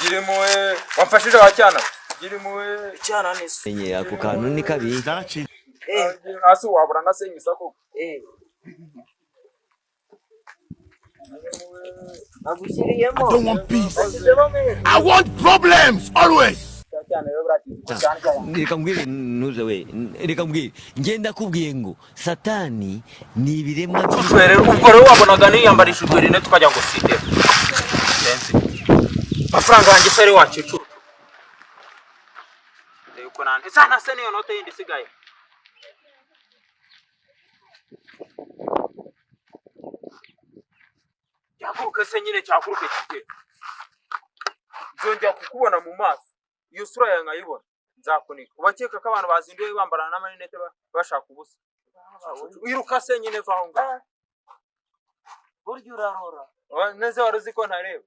Girimo wamfashije wacyana. Girimo cyana nese. Enye ako kantu ni kabi. Hasi wabura ngasenyisa koko. I don't want peace. I want problems always. Reka mbwire ntuze we. Reka mbwire ngenda kubwiye ngo satani ni ibiremwa Tushwere ubwo rero wabonaga niyambarisha urwerine tukajya ngo site. Sense. Mafaranga yanjye sare wacu. Uko nande sana se niyo note yindi sigaye. Yakuruke se nyine cyakuruke kige. Nzongera kukubona mu maso. Iyo sura yawe nkayibona nzakunika. Ubakeka ko abantu bazinduye bambarana n'amarinete bashaka ubusa. Wiruka se nyine vaho ngo. Buryo urarora. Neze waruzi ko ntareba.